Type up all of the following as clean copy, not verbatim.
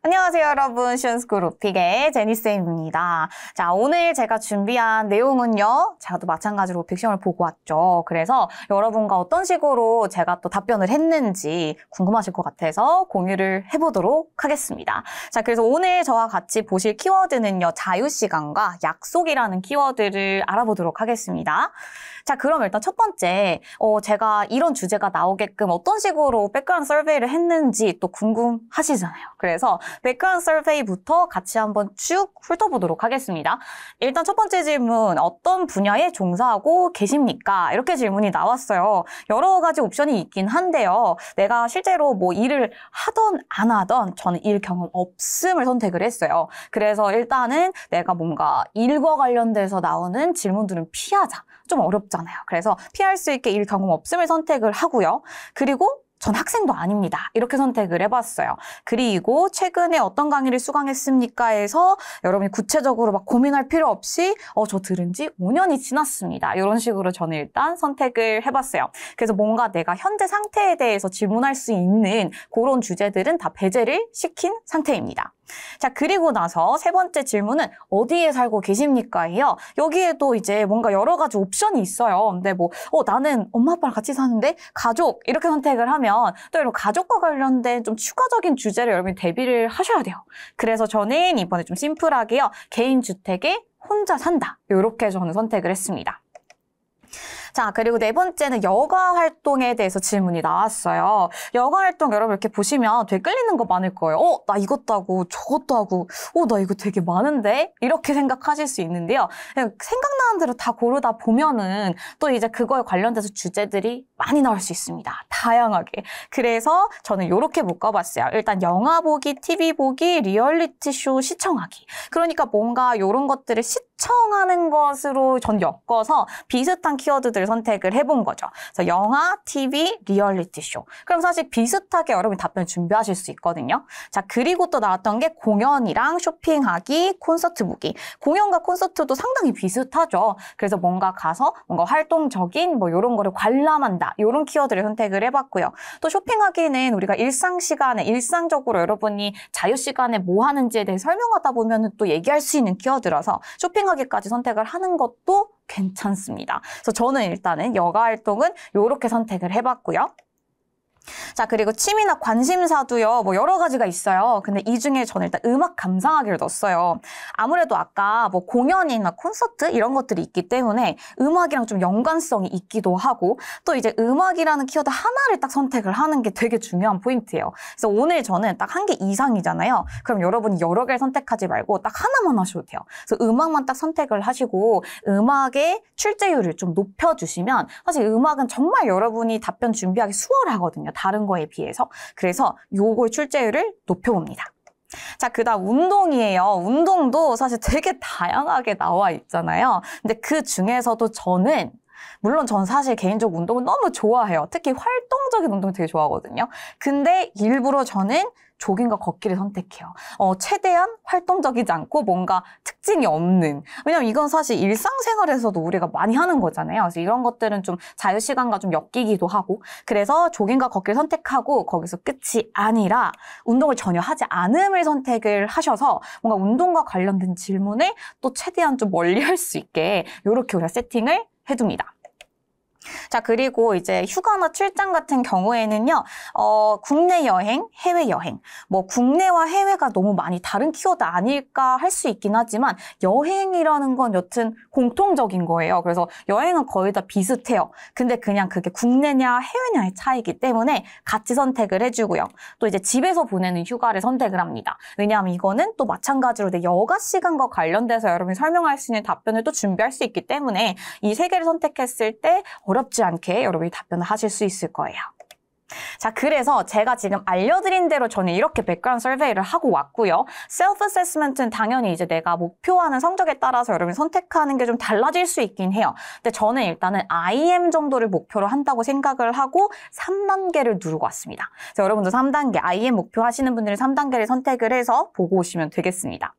안녕하세요, 여러분. 시온스쿨 오픽의 제니쌤입니다. 자, 오늘 제가 준비한 내용은요. 제가 또 마찬가지로 오픽 시험을 보고 왔죠. 그래서 여러분과 어떤 식으로 제가 또 답변을 했는지 궁금하실 것 같아서 공유를 해보도록 하겠습니다. 자, 그래서 오늘 저와 같이 보실 키워드는요. 자유시간과 약속이라는 키워드를 알아보도록 하겠습니다. 자, 그럼 일단 첫 번째, 제가 이런 주제가 나오게끔 어떤 식으로 백그라운드 서베이를 했는지 또 궁금하시잖아요. 그래서 백그라운드 서베이부터 같이 한번 쭉 훑어보도록 하겠습니다. 일단 첫 번째 질문, 어떤 분야에 종사하고 계십니까? 이렇게 질문이 나왔어요. 여러 가지 옵션이 있긴 한데요. 내가 실제로 뭐 일을 하던 안 하던 저는 일 경험 없음을 선택을 했어요. 그래서 일단은 내가 뭔가 일과 관련돼서 나오는 질문들은 피하자. 좀 어렵잖아요. 그래서 피할 수 있게 일 경험 없음을 선택을 하고요. 그리고 전 학생도 아닙니다. 이렇게 선택을 해봤어요. 그리고 최근에 어떤 강의를 수강했습니까? 해서 여러분이 구체적으로 막 고민할 필요 없이 저 들은 지 5년이 지났습니다. 이런 식으로 저는 일단 선택을 해봤어요. 그래서 뭔가 내가 현재 상태에 대해서 질문할 수 있는 그런 주제들은 다 배제를 시킨 상태입니다. 자, 그리고 나서 세 번째 질문은 어디에 살고 계십니까?예요. 여기에도 이제 뭔가 여러 가지 옵션이 있어요. 근데 뭐 나는 엄마 아빠랑 같이 사는데 가족 이렇게 선택을 하면 또 이런 가족과 관련된 좀 추가적인 주제를 여러분이 대비를 하셔야 돼요. 그래서 저는 이번에 좀 심플하게요. 개인 주택에 혼자 산다. 이렇게 저는 선택을 했습니다. 자, 그리고 네 번째는 여가 활동에 대해서 질문이 나왔어요. 여가 활동 여러분 이렇게 보시면 되게 끌리는 거 많을 거예요. 나 이것도 하고 저것도 하고 나 이거 되게 많은데? 이렇게 생각하실 수 있는데요. 생각나는 대로 다 고르다 보면은 또 이제 그거에 관련돼서 주제들이 많이 나올 수 있습니다. 다양하게. 그래서 저는 이렇게 묶어봤어요. 일단 영화 보기, TV 보기, 리얼리티 쇼 시청하기. 그러니까 뭔가 이런 것들을 시청하는 것으로 전 엮어서 비슷한 키워드들을 선택을 해본 거죠. 그래서 영화, TV, 리얼리티 쇼. 그럼 사실 비슷하게 여러분이 답변 준비하실 수 있거든요. 자, 그리고 또 나왔던 게 공연이랑 쇼핑하기, 콘서트 보기. 공연과 콘서트도 상당히 비슷하죠. 그래서 뭔가 가서 뭔가 활동적인 뭐 이런 거를 관람한다. 이런 키워드를 선택을 해봤고요. 또 쇼핑하기는 우리가 일상 시간에 일상적으로 여러분이 자유 시간에 뭐 하는지에 대해 설명하다 보면 또 얘기할 수 있는 키워드라서 쇼핑하기까지 선택을 하는 것도 괜찮습니다. 그래서 저는 일단은 여가 활동은 이렇게 선택을 해봤고요. 자, 그리고 취미나 관심사도요, 뭐 여러 가지가 있어요. 근데 이 중에 저는 일단 음악 감상하기를 넣었어요. 아무래도 아까 뭐 공연이나 콘서트 이런 것들이 있기 때문에 음악이랑 좀 연관성이 있기도 하고 또 이제 음악이라는 키워드 하나를 딱 선택을 하는 게 되게 중요한 포인트예요. 그래서 오늘 저는 딱 한 개 이상이잖아요. 그럼 여러분이 여러 개를 선택하지 말고 딱 하나만 하셔도 돼요. 그래서 음악만 딱 선택을 하시고 음악의 출제율을 좀 높여주시면 사실 음악은 정말 여러분이 답변 준비하기 수월하거든요. 다른 거에 비해서. 그래서 요거의 출제율을 높여봅니다. 자, 그다음 운동이에요. 운동도 사실 되게 다양하게 나와 있잖아요. 근데 그 중에서도 물론 전 사실 개인적으로 운동을 너무 좋아해요. 특히 활동적인 운동을 되게 좋아하거든요. 근데 일부러 저는 조깅과 걷기를 선택해요. 최대한 활동적이지 않고 뭔가 특징이 없는. 왜냐면 이건 사실 일상생활에서도 우리가 많이 하는 거잖아요. 그래서 이런 것들은 좀 자유시간과 좀 엮이기도 하고. 그래서 조깅과 걷기를 선택하고 거기서 끝이 아니라 운동을 전혀 하지 않음을 선택을 하셔서 뭔가 운동과 관련된 질문을 또 최대한 좀 멀리 할 수 있게 이렇게 우리가 세팅을 해둡니다. 자, 그리고 이제 휴가나 출장 같은 경우에는요, 국내 여행, 해외 여행. 뭐, 국내와 해외가 너무 많이 다른 키워드 아닐까 할 수 있긴 하지만, 여행이라는 건 여튼 공통적인 거예요. 그래서 여행은 거의 다 비슷해요. 근데 그냥 그게 국내냐, 해외냐의 차이기 때문에 같이 선택을 해주고요. 또 이제 집에서 보내는 휴가를 선택을 합니다. 왜냐하면 이거는 또 마찬가지로 내 여가 시간과 관련돼서 여러분이 설명할 수 있는 답변을 또 준비할 수 있기 때문에 이 세 개를 선택했을 때 어렵지 않게 여러분이 답변을 하실 수 있을 거예요. 자, 그래서 제가 지금 알려드린 대로 저는 이렇게 백그라운드 서베이를 하고 왔고요. 셀프 어세스먼트는 당연히 이제 내가 목표하는 성적에 따라서 여러분이 선택하는 게 좀 달라질 수 있긴 해요. 근데 저는 일단은 IM 정도를 목표로 한다고 생각을 하고 3단계를 누르고 왔습니다. 그래서 여러분도 3단계, IM 목표 하시는 분들은 3단계를 선택을 해서 보고 오시면 되겠습니다.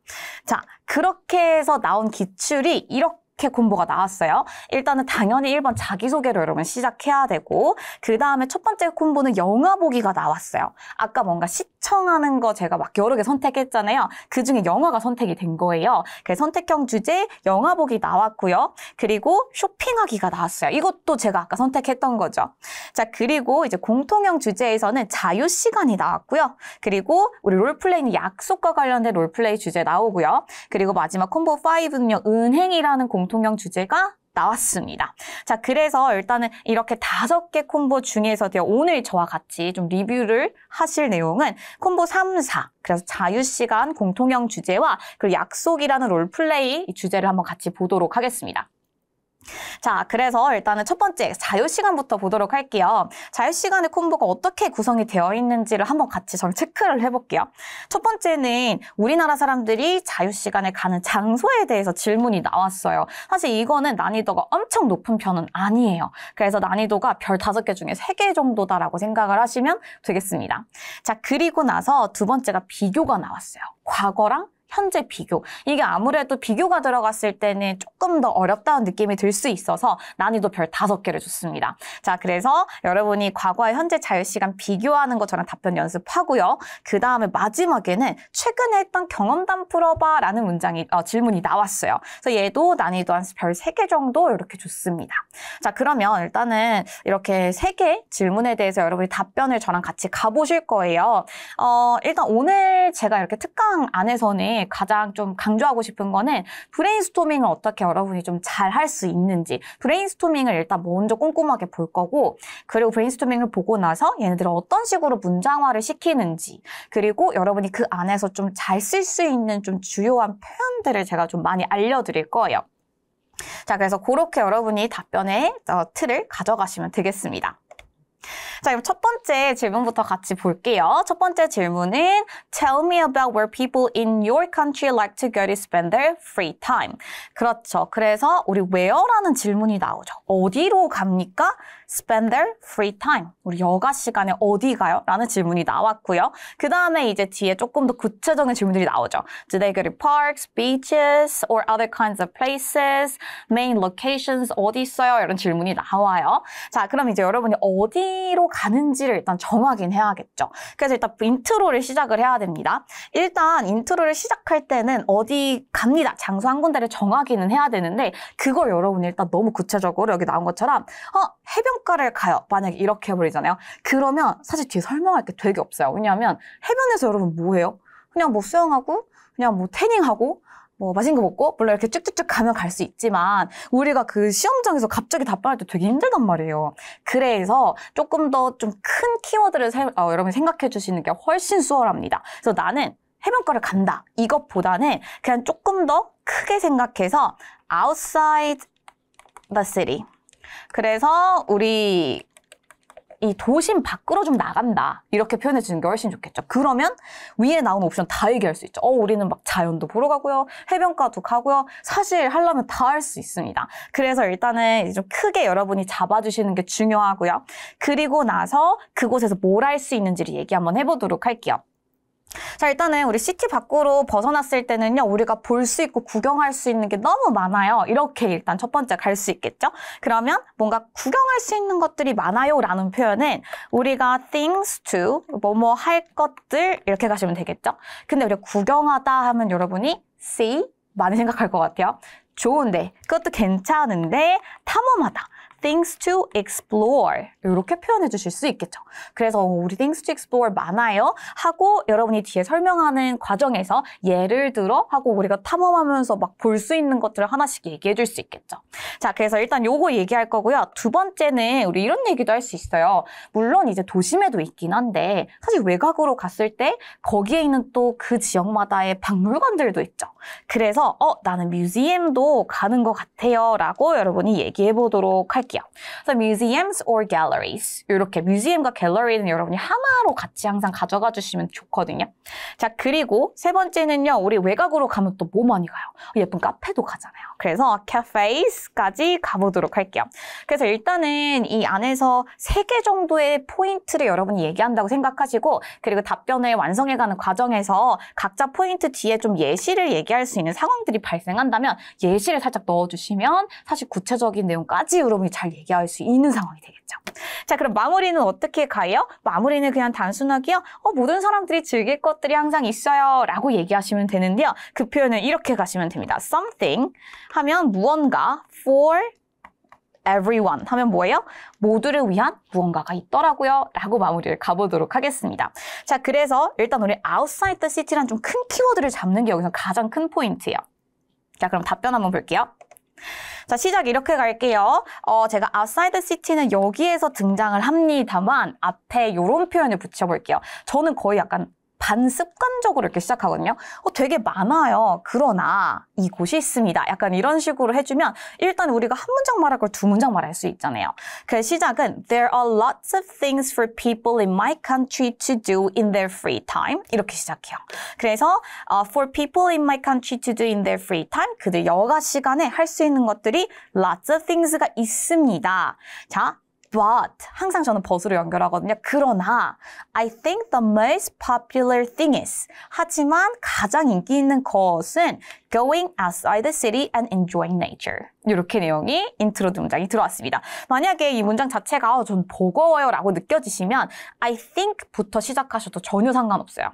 자, 그렇게 해서 나온 기출이 이렇게 이렇게 콤보가 나왔어요. 일단은 당연히 1번 자기소개로 여러분 시작해야 되고 그 다음에 첫 번째 콤보는 영화 보기가 나왔어요. 아까 뭔가 시청하는 거 제가 막 여러 개 선택했잖아요. 그중에 영화가 선택이 된 거예요. 그래서 선택형 주제 영화 보기 나왔고요. 그리고 쇼핑하기가 나왔어요. 이것도 제가 아까 선택했던 거죠. 자, 그리고 이제 공통형 주제에서는 자유시간이 나왔고요. 그리고 우리 롤플레이는 약속과 관련된 롤플레이 주제 나오고요. 그리고 마지막 콤보 5는요. 은행이라는 공통형 주제가 나왔습니다. 자, 그래서 일단은 이렇게 5개 콤보 중에서도요, 오늘 저와 같이 좀 리뷰를 하실 내용은 콤보 3, 4. 그래서 자유시간, 공통형 주제와 그리고 약속이라는 롤플레이 이 주제를 한번 같이 보도록 하겠습니다. 자, 그래서 일단은 첫 번째 자유시간부터 보도록 할게요. 자유시간의 콤보가 어떻게 구성이 되어 있는지를 한번 같이 저랑 체크를 해볼게요. 첫 번째는 우리나라 사람들이 자유시간에 가는 장소에 대해서 질문이 나왔어요. 사실 이거는 난이도가 엄청 높은 편은 아니에요. 그래서 난이도가 별 5개 중에 3개 정도다라고 생각을 하시면 되겠습니다. 자, 그리고 나서 두 번째가 비교가 나왔어요. 과거랑 현재 비교. 이게 아무래도 비교가 들어갔을 때는 조금 더 어렵다는 느낌이 들 수 있어서 난이도 별 5개를 줬습니다. 자, 그래서 여러분이 과거와 현재 자유시간 비교하는 것처럼 답변 연습하고요. 그 다음에 마지막에는 최근에 했던 경험담 풀어봐 라는 질문이 나왔어요. 그래서 얘도 난이도 한 별 3개 정도 이렇게 줬습니다. 자, 그러면 일단은 이렇게 3개 질문에 대해서 여러분이 답변을 저랑 같이 가보실 거예요. 일단 오늘 제가 이렇게 특강 안에서는 가장 좀 강조하고 싶은 거는 브레인스토밍을 어떻게 여러분이 좀 잘 할 수 있는지 브레인스토밍을 일단 먼저 꼼꼼하게 볼 거고 그리고 브레인스토밍을 보고 나서 얘네들을 어떤 식으로 문장화를 시키는지 그리고 여러분이 그 안에서 좀 잘 쓸 수 있는 좀 주요한 표현들을 제가 좀 많이 알려드릴 거예요. 자, 그래서 그렇게 여러분이 답변의 틀을 가져가시면 되겠습니다. 자, 그럼 첫 번째 질문부터 같이 볼게요. 첫 번째 질문은 Tell me about where people in your country like to go to spend their free time. 그렇죠. 그래서 우리 where라는 질문이 나오죠. 어디로 갑니까? Spend their free time. 우리 여가 시간에 어디 가요? 라는 질문이 나왔고요. 그 다음에 이제 뒤에 조금 더 구체적인 질문들이 나오죠. Do they go to parks, beaches, or other kinds of places? Main locations 어디 있어요? 이런 질문이 나와요. 자, 그럼 이제 여러분이 어디로 가는지를 일단 정하긴 해야겠죠. 그래서 일단 인트로를 시작을 해야 됩니다. 일단 인트로를 시작할 때는 어디 갑니다. 장소 한 군데를 정하기는 해야 되는데 그걸 여러분이 일단 너무 구체적으로 여기 나온 것처럼 해변가를 가요. 만약에 이렇게 해버리잖아요. 그러면 사실 뒤에 설명할 게 되게 없어요. 왜냐하면 해변에서 여러분 뭐 해요? 그냥 뭐 수영하고 그냥 뭐 태닝하고 뭐 맛있는 거 먹고 물론 이렇게 쭉쭉쭉 가면 갈 수 있지만 우리가 그 시험장에서 갑자기 답변할 때 되게 힘들단 말이에요. 그래서 조금 더 좀 큰 키워드를 여러분이 생각해 주시는 게 훨씬 수월합니다. 그래서 나는 해변가를 간다. 이것보다는 그냥 조금 더 크게 생각해서 outside the city. 그래서 우리 이 도심 밖으로 좀 나간다. 이렇게 표현해 주는 게 훨씬 좋겠죠. 그러면 위에 나오는 옵션 다 얘기할 수 있죠. 우리는 막 자연도 보러 가고요. 해변가도 가고요. 사실 하려면 다 할 수 있습니다. 그래서 일단은 좀 크게 여러분이 잡아주시는 게 중요하고요. 그리고 나서 그곳에서 뭘 할 수 있는지를 얘기 한번 해보도록 할게요. 자, 일단은 우리 시티 밖으로 벗어났을 때는요, 우리가 볼 수 있고 구경할 수 있는 게 너무 많아요. 이렇게 일단 첫 번째 갈 수 있겠죠? 그러면 뭔가 구경할 수 있는 것들이 많아요 라는 표현은 우리가 things to, 뭐뭐 할 것들 이렇게 가시면 되겠죠? 근데 우리가 구경하다 하면 여러분이 see 많이 생각할 것 같아요. 좋은데, 그것도 괜찮은데 탐험하다. things to explore 이렇게 표현해 주실 수 있겠죠. 그래서 우리 things to explore 많아요 하고 여러분이 뒤에 설명하는 과정에서 예를 들어 하고 우리가 탐험하면서 막 볼 수 있는 것들을 하나씩 얘기해 줄 수 있겠죠. 자, 그래서 일단 요거 얘기할 거고요. 두 번째는 우리 이런 얘기도 할 수 있어요. 물론 이제 도심에도 있긴 한데 사실 외곽으로 갔을 때 거기에 있는 또 그 지역마다의 박물관들도 있죠. 그래서 나는 뮤지엄도 가는 것 같아요 라고 여러분이 얘기해 보도록 할게요. 볼게요. So museums or galleries. 이렇게 뮤지엄과 갤러리는 여러분이 하나로 같이 항상 가져가 주시면 좋거든요. 자, 그리고 세 번째는요. 우리 외곽으로 가면 또 뭐 많이 가요? 예쁜 카페도 가잖아요. 그래서 cafes까지 가보도록 할게요. 그래서 일단은 이 안에서 3개 정도의 포인트를 여러분이 얘기한다고 생각하시고 그리고 답변을 완성해가는 과정에서 각자 포인트 뒤에 좀 예시를 얘기할 수 있는 상황들이 발생한다면 예시를 살짝 넣어주시면 사실 구체적인 내용까지 여러분이 잘 얘기할 수 있는 상황이 되겠죠. 자, 그럼 마무리는 어떻게 가요? 마무리는 그냥 단순하게요. 모든 사람들이 즐길 것들이 항상 있어요 라고 얘기하시면 되는데요. 그 표현은 이렇게 가시면 됩니다. Something 하면 무언가 for everyone 하면 뭐예요? 모두를 위한 무언가가 있더라고요 라고 마무리를 가보도록 하겠습니다. 자, 그래서 일단 우리 outside the city란 좀 큰 키워드를 잡는 게 여기서 가장 큰 포인트예요. 자, 그럼 답변 한번 볼게요. 자, 시작 이렇게 갈게요. 제가 outside the city는 여기에서 등장을 합니다만 앞에 이런 표현을 붙여볼게요. 저는 거의 약간 반습관적으로 이렇게 시작하거든요. 되게 많아요. 그러나 이곳이 있습니다. 약간 이런 식으로 해주면 일단 우리가 한 문장 말할 걸 2문장 말할 수 있잖아요. 그 시작은 There are lots of things for people in my country to do in their free time. 이렇게 시작해요. 그래서 for people in my country to do in their free time. 그들 여가 시간에 할 수 있는 것들이 lots of things가 있습니다. 자, But 항상 저는 but으로 연결하거든요. 그러나 I think the most popular thing is 하지만 가장 인기 있는 것은 going outside the city and enjoying nature. 이렇게 내용이 인트로 문장이 들어왔습니다. 만약에 이 문장 자체가 좀 버거워요 라고 느껴지시면 I think부터 시작하셔도 전혀 상관없어요.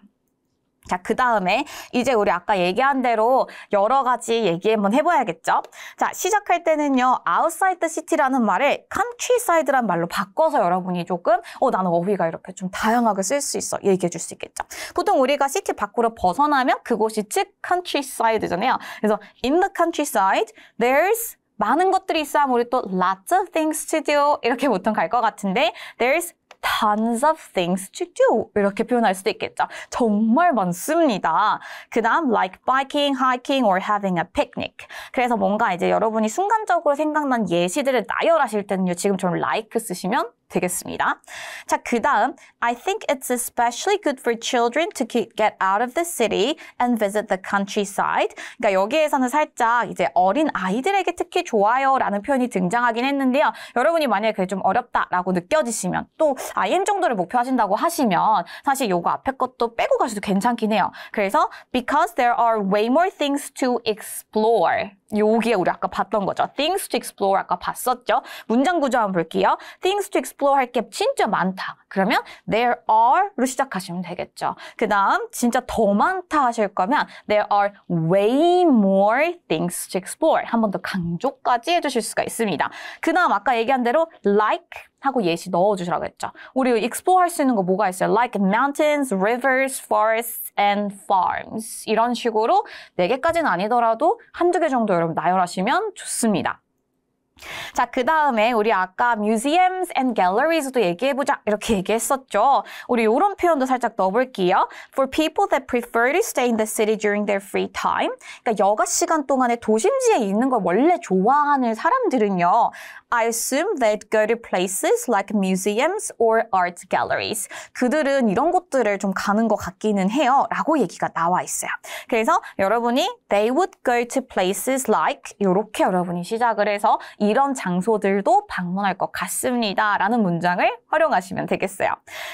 자, 그 다음에 이제 우리 아까 얘기한 대로 여러 가지 얘기 한번 해봐야겠죠? 자, 시작할 때는요, outside the city라는 말을 countryside란 말로 바꿔서 여러분이 조금 나는 어휘가 이렇게 좀 다양하게 쓸 수 있어. 얘기해 줄 수 있겠죠? 보통 우리가 시티 밖으로 벗어나면 그곳이 즉 countryside잖아요. 그래서 in the countryside, there's 많은 것들이 있어 하면 우리 또 lots of things to do 이렇게 보통 갈 것 같은데 there's tons of things to do 이렇게 표현할 수도 있겠죠. 정말 많습니다. 그 다음 like biking, hiking or having a picnic. 그래서 뭔가 이제 여러분이 순간적으로 생각난 예시들을 나열하실 때는요. 지금처럼 like 쓰시면 되겠습니다. 자, 그 다음 I think it's especially good for children to get out of the city and visit the countryside. 그러니까 여기에서는 살짝 이제 어린 아이들에게 특히 좋아요 라는 표현이 등장하긴 했는데요. 여러분이 만약에 그게 좀 어렵다라고 느껴지시면 또 IM 정도를 목표하신다고 하시면 사실 요거 앞에 것도 빼고 가셔도 괜찮긴 해요. 그래서 because there are way more things to explore. 여기에 우리 아까 봤던 거죠. Things to explore 아까 봤었죠. 문장 구조 한번 볼게요. Things to explore 할 게 진짜 많다. 그러면 there are로 시작하시면 되겠죠. 그 다음 진짜 더 많다 하실 거면 there are way more things to explore. 한 번 더 강조까지 해주실 수가 있습니다. 그 다음 아까 얘기한 대로 like 하고 예시 넣어주시라고 했죠. 우리 explore 할 수 있는 거 뭐가 있어요? Like mountains, rivers, forests, and farms. 이런 식으로 4개까지는 아니더라도 한두 개 정도 여러분 나열하시면 좋습니다. 자, 그 다음에 우리 아까 museums and galleries도 얘기해보자 이렇게 얘기했었죠. 우리 이런 표현도 살짝 넣어볼게요. For people that prefer to stay in the city during their free time. 그러니까 여가 시간 동안에 도심지에 있는 걸 원래 좋아하는 사람들은요. I assume they'd go to places like museums or art galleries. 그들은 이런 곳들을 좀 가는 것 같기는 해요. 라고 얘기가 나와 있어요. 그래서 여러분이 they would go to places like 이렇게 여러분이 시작을 해서 이런 장소들도 방문할 것 같습니다. 라는 문장을 활용하시면 되겠어요.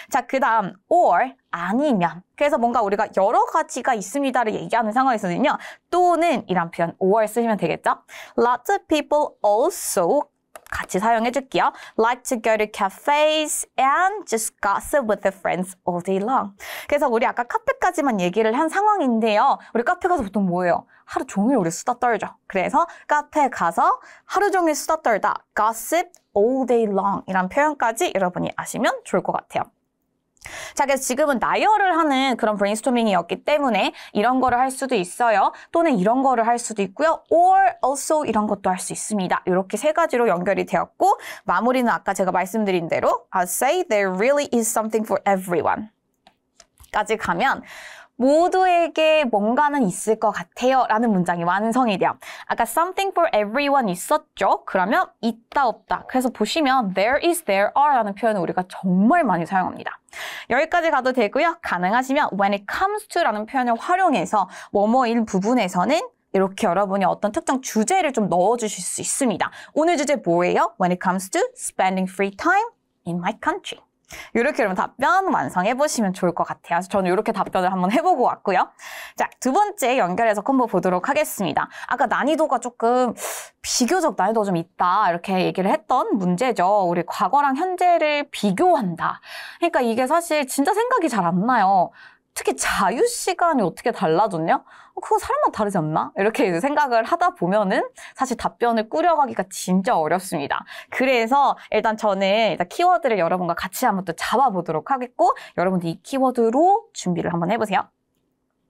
자, 그 다음 or 아니면 그래서 뭔가 우리가 여러 가지가 있습니다를 얘기하는 상황에서는요. 또는 이란 표현 or 쓰시면 되겠죠. Lots of people also 같이 사용해 줄게요. Like to go to cafes and just gossip with their friends all day long. 그래서 우리 아까 카페까지만 얘기를 한 상황인데요. 우리 카페 가서 보통 뭐예요? 하루 종일 우리 수다 떨죠. 그래서 카페 가서 하루 종일 수다 떨다. Gossip all day long 이란 표현까지 여러분이 아시면 좋을 것 같아요. 자, 그래서 지금은 나열을 하는 그런 브레인스토밍이었기 때문에 이런 거를 할 수도 있어요. 또는 이런 거를 할 수도 있고요. or also 이런 것도 할 수 있습니다. 이렇게 3가지로 연결이 되었고 마무리는 아까 제가 말씀드린 대로 I'll say there really is something for everyone 까지 가면 모두에게 뭔가는 있을 것 같아요 라는 문장이 완성이 돼요. 아까 something for everyone 있었죠? 그러면 있다 없다. 그래서 보시면 there is, there are 라는 표현을 우리가 정말 많이 사용합니다. 여기까지 가도 되고요. 가능하시면 when it comes to 라는 표현을 활용해서 뭐뭐인 부분에서는 이렇게 여러분이 어떤 특정 주제를 좀 넣어주실 수 있습니다. 오늘 주제 뭐예요? When it comes to spending free time in my country. 이렇게 여러분 답변 완성해보시면 좋을 것 같아요. 저는 이렇게 답변을 한번 해보고 왔고요. 자, 두 번째 연결해서 콤보 보도록 하겠습니다. 아까 난이도가 조금 비교적 난이도가 좀 있다 이렇게 얘기를 했던 문제죠. 우리 과거랑 현재를 비교한다. 그러니까 이게 사실 진짜 생각이 잘 안 나요. 특히 자유시간이 어떻게 달라졌냐? 그거 사람마다 다르지 않나? 이렇게 이제 생각을 하다 보면은 사실 답변을 꾸려가기가 진짜 어렵습니다. 그래서 일단 저는 일단 키워드를 여러분과 같이 한번 또 잡아보도록 하겠고 여러분들 이 키워드로 준비를 한번 해보세요.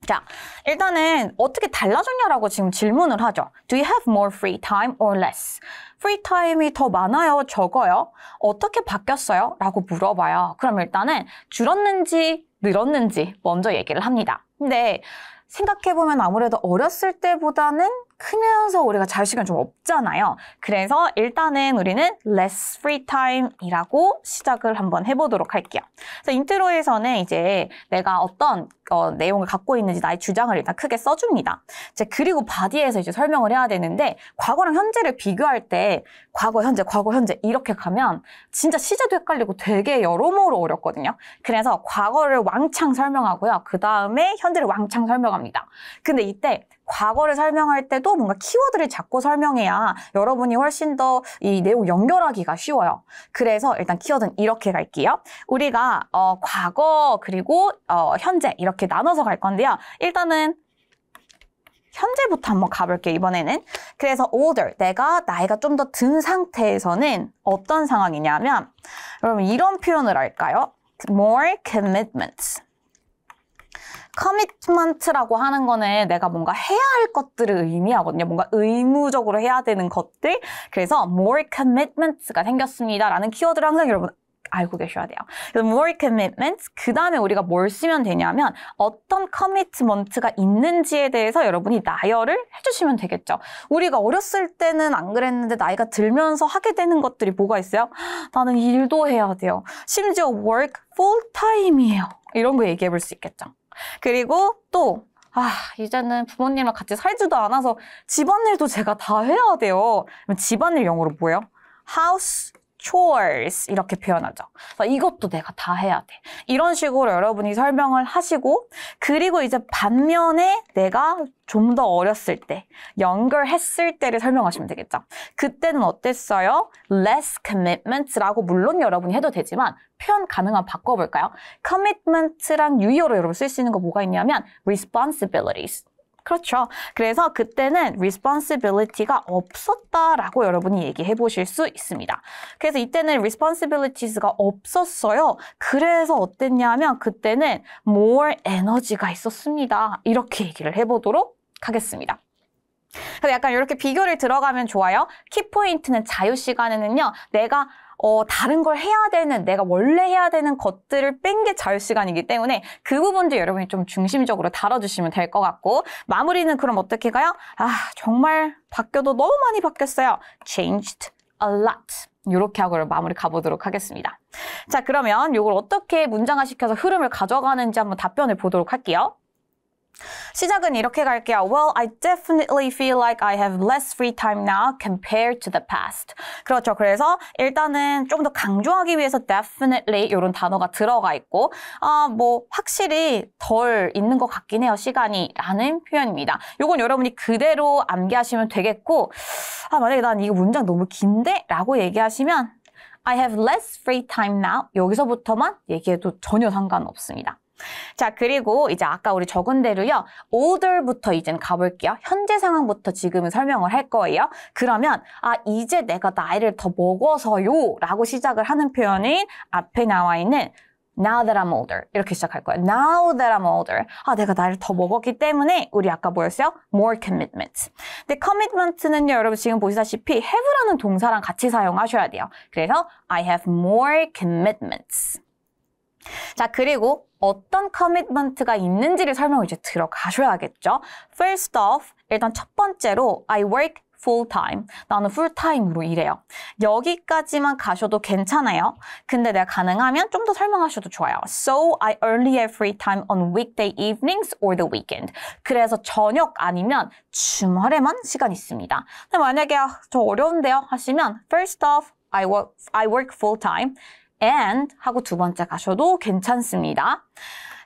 자, 일단은 어떻게 달라졌냐라고 지금 질문을 하죠. Do you have more free time or less? free time이 더 많아요? 적어요? 어떻게 바뀌었어요? 라고 물어봐요. 그럼 일단은 줄었는지 늘었는지 먼저 얘기를 합니다. 근데 생각해보면 아무래도 어렸을 때보다는 크면서 우리가 자유시간이 좀 없잖아요. 그래서 일단은 우리는 less free time이라고 시작을 한번 해보도록 할게요. 그래서 인트로에서는 이제 내가 어떤 내용을 갖고 있는지 나의 주장을 일단 크게 써줍니다. 이제 그리고 바디에서 이제 설명을 해야 되는데 과거랑 현재를 비교할 때 과거, 현재 이렇게 가면 진짜 시제도 헷갈리고 되게 여러모로 어렵거든요. 그래서 과거를 왕창 설명하고요. 그 다음에 현재를 왕창 설명합니다. 근데 이때 과거를 설명할 때도 뭔가 키워드를 잡고 설명해야 여러분이 훨씬 더 이 내용 연결하기가 쉬워요. 그래서 일단 키워드는 이렇게 갈게요. 우리가 과거 그리고 현재 이렇게 나눠서 갈 건데요. 일단은 현재부터 한번 가볼게요, 이번에는. 그래서 older, 내가 나이가 좀 더 든 상태에서는 어떤 상황이냐면 여러분 이런 표현을 할까요? more commitments. 커미트먼트라고 하는 거는 내가 뭔가 해야 할 것들을 의미하거든요. 뭔가 의무적으로 해야 되는 것들. 그래서 more commitments가 생겼습니다. 라는 키워드를 항상 여러분 알고 계셔야 돼요. 그래서 more commitments, 그 다음에 우리가 뭘 쓰면 되냐면 어떤 커미트먼트가 있는지에 대해서 여러분이 나열을 해주시면 되겠죠. 우리가 어렸을 때는 안 그랬는데 나이가 들면서 하게 되는 것들이 뭐가 있어요? 나는 일도 해야 돼요. 심지어 work full time이에요. 이런 거 얘기해 볼 수 있겠죠. 그리고 또 이제는 부모님이랑 같이 살지도 않아서 집안일도 제가 다 해야 돼요. 그럼 집안일 영어로 뭐예요? house chores 이렇게 표현하죠. 이것도 내가 다 해야 돼. 이런 식으로 여러분이 설명을 하시고 그리고 이제 반면에 내가 좀 더 어렸을 때, younger 했을 때를 설명하시면 되겠죠. 그때는 어땠어요? less commitments라고 물론 여러분이 해도 되지만 표현 가능한 바꿔볼까요? commitment랑 유의어로 여러분 쓸 수 있는 거 뭐가 있냐면 responsibilities. 그렇죠. 그래서 그때는 responsibility가 없었다라고 여러분이 얘기해 보실 수 있습니다. 그래서 이때는 responsibilities가 없었어요. 그래서 어땠냐면 그때는 more energy가 있었습니다. 이렇게 얘기를 해보도록 하겠습니다. 그래서 약간 이렇게 비교를 들어가면 좋아요. 키포인트는 자유시간에는요. 내가 다른 걸 해야 되는, 내가 원래 해야 되는 것들을 뺀 게 자유시간이기 때문에 그 부분도 여러분이 좀 중심적으로 다뤄주시면 될 것 같고 마무리는 그럼 어떻게 가요? 정말 바뀌어도 너무 많이 바뀌었어요. changed a lot. 이렇게 하고 마무리 가보도록 하겠습니다. 자, 그러면 이걸 어떻게 문장화시켜서 흐름을 가져가는지 한번 답변을 보도록 할게요. 시작은 이렇게 갈게요. Well, I definitely feel like I have less free time now compared to the past. 그렇죠. 그래서 일단은 좀 더 강조하기 위해서 definitely 이런 단어가 들어가 있고 뭐 확실히 덜 있는 것 같긴 해요. 시간이 라는 표현입니다. 이건 여러분이 그대로 암기하시면 되겠고 만약에 난 이거 문장 너무 긴데? 라고 얘기하시면 I have less free time now. 여기서부터만 얘기해도 전혀 상관없습니다. 자, 그리고 이제 아까 우리 적은 대로요. older부터 이제는 가볼게요. 현재 상황부터 지금은 설명을 할 거예요. 그러면 이제 내가 나이를 더 먹어서요 라고 시작을 하는 표현은 앞에 나와 있는 now that I'm older 이렇게 시작할 거예요. Now that I'm older. 내가 나이를 더 먹었기 때문에 우리 아까 뭐였어요? more commitment. 근데 commitment는요. 여러분 지금 보시다시피 have라는 동사랑 같이 사용하셔야 돼요. 그래서 I have more commitments. 자, 그리고 어떤 commitment가 있는지를 설명을 이제 들어가셔야겠죠. First off, 일단 첫 번째로 I work full-time. 나는 풀타임으로 일해요. 여기까지만 가셔도 괜찮아요. 근데 내가 가능하면 좀 더 설명하셔도 좋아요. So, I only have free time on weekday evenings or the weekend. 그래서 저녁 아니면 주말에만 시간 있습니다. 근데 만약에 저 어려운데요 하시면 First off, I work full-time and 하고 두 번째 가셔도 괜찮습니다.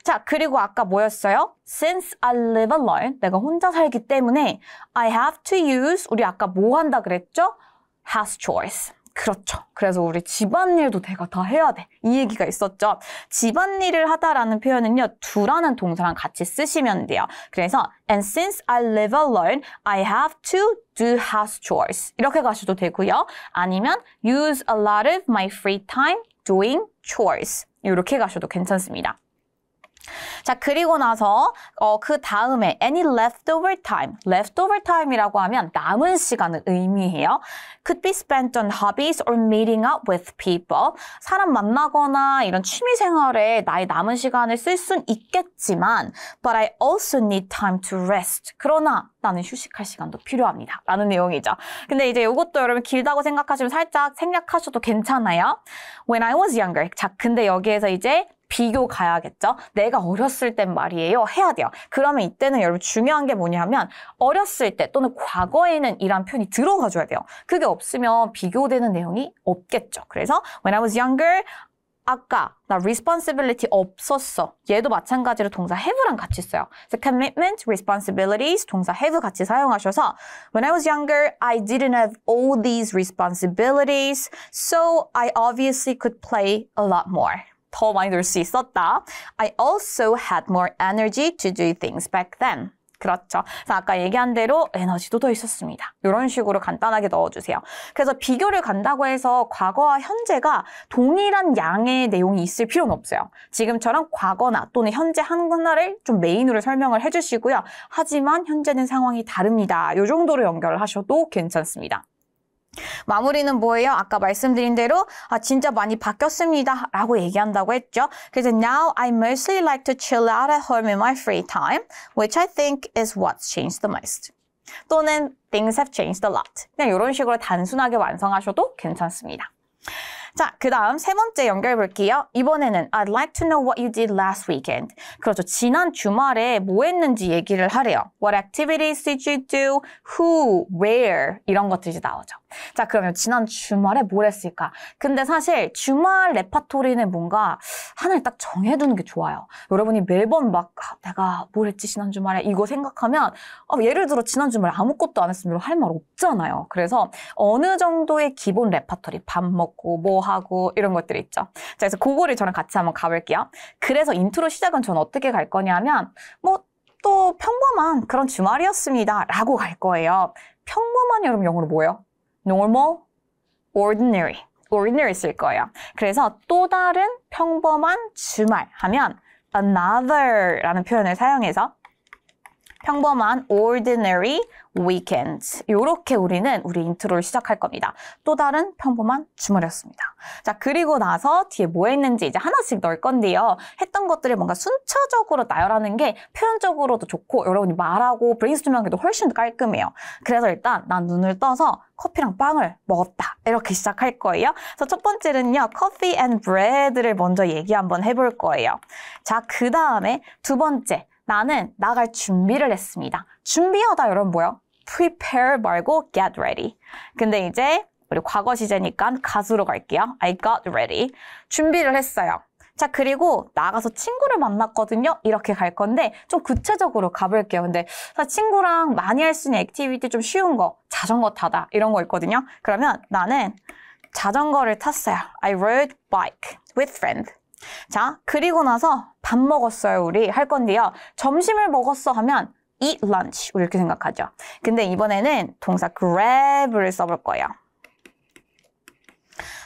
자, 그리고 아까 뭐였어요? Since I live alone, 내가 혼자 살기 때문에 I have to use, 우리 아까 뭐 한다 그랬죠? House chores. 그렇죠. 그래서 우리 집안일도 내가 다 해야 돼. 이 얘기가 있었죠. 집안일을 하다라는 표현은요, do라는 동사랑 같이 쓰시면 돼요. 그래서 And since I live alone, I have to do house chores. 이렇게 가셔도 되고요. 아니면 use a lot of my free time doing chores. 이렇게 가셔도 괜찮습니다. 자, 그리고 나서 그 다음에 any leftover time. leftover time이라고 하면 남은 시간을 의미해요. Could be spent on hobbies or meeting up with people. 사람 만나거나 이런 취미 생활에 나의 남은 시간을 쓸 순 있겠지만 But I also need time to rest. 그러나 나는 휴식할 시간도 필요합니다. 라는 내용이죠. 근데 이제 이것도 여러분 길다고 생각하시면 살짝 생략하셔도 괜찮아요. When I was younger. 자, 근데 여기에서 이제 비교 가야겠죠? 내가 어렸을 땐 말이에요. 해야 돼요. 그러면 이때는 여러분 중요한 게 뭐냐면 어렸을 때 또는 과거에는 이란 표현이 들어가줘야 돼요. 그게 없으면 비교되는 내용이 없겠죠. 그래서 when I was younger, 아까 나 responsibility 없었어. 얘도 마찬가지로 동사 have랑 같이 써요. 그래서 commitment, responsibilities, 동사 have 같이 사용하셔서 When I was younger, I didn't have all these responsibilities, so I obviously could play a lot more. 더 많이 놀 수 있었다. I also had more energy to do things back then. 그렇죠. 그래서 아까 얘기한 대로 에너지도 더 있었습니다. 이런 식으로 간단하게 넣어주세요. 그래서 비교를 간다고 해서 과거와 현재가 동일한 양의 내용이 있을 필요는 없어요. 지금처럼 과거나 또는 현재 하나를 좀 메인으로 설명을 해주시고요. 하지만 현재는 상황이 다릅니다. 이 정도로 연결을 하셔도 괜찮습니다. 마무리는 뭐예요? 아까 말씀드린 대로 진짜 많이 바뀌었습니다 라고 얘기한다고 했죠. 그래서 Now I mostly like to chill out at home in my free time, which I think is what's changed the most. 또는 Things have changed a lot. 그냥 이런 식으로 단순하게 완성하셔도 괜찮습니다. 자, 그 다음 세 번째 연결해 볼게요. 이번에는 I'd like to know what you did last weekend. 그렇죠. 지난 주말에 뭐 했는지 얘기를 하래요. What activities did you do? Who? Where? 이런 것들이 이제 나오죠. 자, 그러면 지난 주말에 뭘 했을까? 근데 사실 주말 레파토리는 뭔가 하나를 딱 정해두는 게 좋아요. 여러분이 매번 막 내가 뭘 했지 지난 주말에 이거 생각하면 예를 들어 지난 주말에 아무것도 안 했으면 할 말 없잖아요. 그래서 어느 정도의 기본 레파토리 밥 먹고 뭐 하고 이런 것들이 있죠. 자, 그래서 그거를 저랑 같이 한번 가볼게요. 그래서 인트로 시작은 저는 어떻게 갈 거냐면 또 평범한 그런 주말이었습니다 라고 갈 거예요. 평범한 여러분 영어로 뭐예요? normal, ordinary. ordinary 쓸 거예요. 그래서 또 다른 평범한 주말 하면 another 라는 표현을 사용해서 평범한 ordinary weekend. 이렇게 우리는 우리 인트로를 시작할 겁니다. 또 다른 평범한 주말이었습니다. 자, 그리고 나서 뒤에 뭐 했는지 이제 하나씩 넣을 건데요. 했던 것들을 뭔가 순차적으로 나열하는 게 표현적으로도 좋고 여러분이 말하고 브레인스토밍하기도 훨씬 더 깔끔해요. 그래서 일단 난 눈을 떠서 커피랑 빵을 먹었다. 이렇게 시작할 거예요. 그래서 첫 번째는요. coffee and bread를 먼저 얘기 한번 해볼 거예요. 자, 그 다음에 두 번째. 나는 나갈 준비를 했습니다. 준비하다 여러분 뭐요? prepare 말고 get ready. 근데 이제 우리 과거 시제니까 gat으로 갈게요. I got ready. 준비를 했어요. 자, 그리고 나가서 친구를 만났거든요. 이렇게 갈 건데 좀 구체적으로 가볼게요. 근데 친구랑 많이 할 수 있는 액티비티 좀 쉬운 거, 자전거 타다 이런 거 있거든요. 그러면 나는 자전거를 탔어요. I rode bike with friend. 자, 그리고 나서 밥 먹었어요. 우리 할 건데요. 점심을 먹었어 하면 eat lunch 우리 이렇게 생각하죠. 근데 이번에는 동사 grab를 써볼 거예요.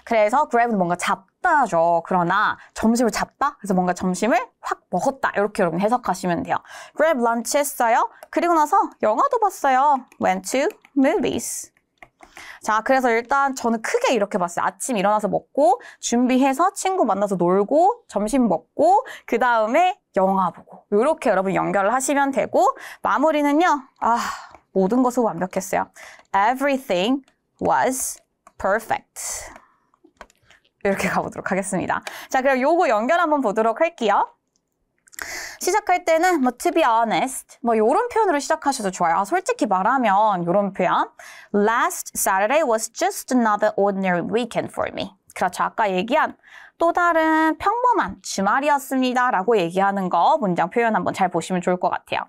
그래서 grab은 뭔가 잡다죠. 그러나 점심을 잡다? 그래서 뭔가 점심을 확 먹었다. 이렇게 여러분 해석하시면 돼요. grab lunch 했어요. 그리고 나서 영화도 봤어요. went to movies. 자, 그래서 일단 저는 크게 이렇게 봤어요. 아침 일어나서 먹고, 준비해서 친구 만나서 놀고, 점심 먹고, 그 다음에 영화 보고. 이렇게 여러분 연결을 하시면 되고, 마무리는요. 모든 것은 완벽했어요. Everything was perfect. 이렇게 가보도록 하겠습니다. 자, 그럼 요거 연결 한번 보도록 할게요. 시작할 때는 to be honest, 요런 표현으로 시작하셔도 좋아요. 솔직히 말하면 요런 표현. Last Saturday was just another ordinary weekend for me. 그렇죠. 아까 얘기한 또 다른 평범한 주말이었습니다 라고 얘기하는 거 문장 표현 한번 잘 보시면 좋을 것 같아요.